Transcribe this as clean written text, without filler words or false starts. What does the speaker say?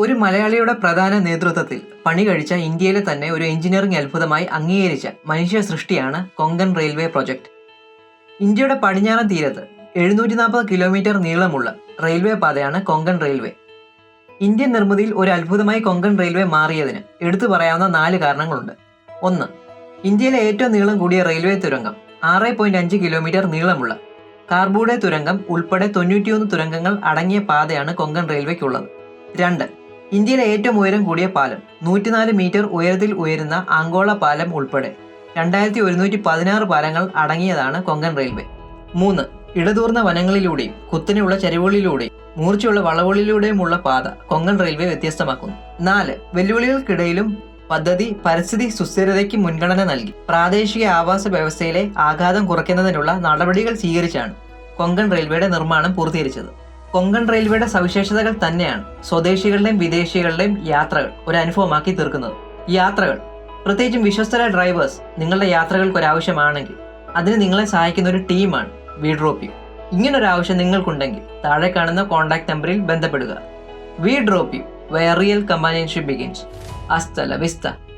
ഒരു മലയാളിയുടെ പ്രധാന നേതൃത്വത്തിൽ പണി കഴിച്ച ഇന്ത്യയിലെ തന്നെ ഒരു എഞ്ചിനീയറിംഗ് അത്ഭുതമായി അംഗീകരിച്ച മനുഷ്യ സൃഷ്ടിയാണ് കൊങ്കൺ റെയിൽവേ പ്രൊജക്ട്. ഇന്ത്യയുടെ പടിഞ്ഞാറൻ തീരത്ത് 740 കിലോമീറ്റർ നീളമുള്ള റെയിൽവേ പാതയാണ് കൊങ്കൺ റെയിൽവേ. ഇന്ത്യൻ നിർമ്മിതിയിൽ ഒരു അത്ഭുതമായി കൊങ്കൺ റെയിൽവേ മാറിയതിന് എടുത്തു പറയാവുന്ന 4 കാരണങ്ങളുണ്ട്. 1. ഇന്ത്യയിലെ ഏറ്റവും നീളം കൂടിയ റെയിൽവേ തുരങ്കം 6.5 കിലോമീറ്റർ നീളമുള്ള കാർബൂഡെ തുരങ്കം ഉൾപ്പെടെ 91 തുരങ്കങ്ങൾ അടങ്ങിയ പാതയാണ് കൊങ്കൺ റെയിൽവേക്കുള്ളത്. 2. ഇന്ത്യയിലെ ഏറ്റവും ഉയരം കൂടിയ പാലം 104 മീറ്റർ ഉയരത്തിൽ ഉയരുന്ന ആങ്കോള പാലം ഉൾപ്പെടെ 2116 പാലങ്ങൾ അടങ്ങിയതാണ് കൊങ്കൺ റെയിൽവേ. 3. ഇടതൂർന്ന വനങ്ങളിലൂടെയും കുത്തനെയുള്ള ചരിവുകളിലൂടെയും മൂർച്ചയുള്ള വളവുകളിലൂടെയുമുള്ള പാത കൊങ്കൺ റെയിൽവേ വ്യത്യസ്തമാക്കുന്നു. 4. വെല്ലുവിളികൾക്കിടയിലും പദ്ധതി പരിസ്ഥിതി സുസ്ഥിരതയ്ക്ക് മുൻഗണന നൽകി പ്രാദേശിക ആവാസ വ്യവസ്ഥയിലെ ആഘാതം കുറയ്ക്കുന്നതിനുള്ള നടപടികൾ സ്വീകരിച്ചാണ് കൊങ്കൺ റെയിൽവേയുടെ നിർമ്മാണം പൂർത്തീകരിച്ചത്. കൊങ്കൺ റെയിൽവേയുടെ സവിശേഷതകൾ തന്നെയാണ് സ്വദേശികളുടെയും വിദേശികളുടെയും യാത്രകൾ ഒരു അനുഭവമാക്കി തീർക്കുന്നത്. യാത്രകൾ, പ്രത്യേകിച്ചും വിശ്വസ്തരായ ഡ്രൈവേഴ്സ് നിങ്ങളുടെ യാത്രകൾക്ക് ഒരാവശ്യമാണെങ്കിൽ അതിന് നിങ്ങളെ സഹായിക്കുന്ന ഒരു ടീമാണ് വി ഡ്രോപ്പ് യു. ഇങ്ങനൊരു ആവശ്യം നിങ്ങൾക്കുണ്ടെങ്കിൽ താഴെ കാണുന്ന കോൺടാക്ട് നമ്പറിൽ ബന്ധപ്പെടുക. We drop you, where real companionship begins. Hasta la vista.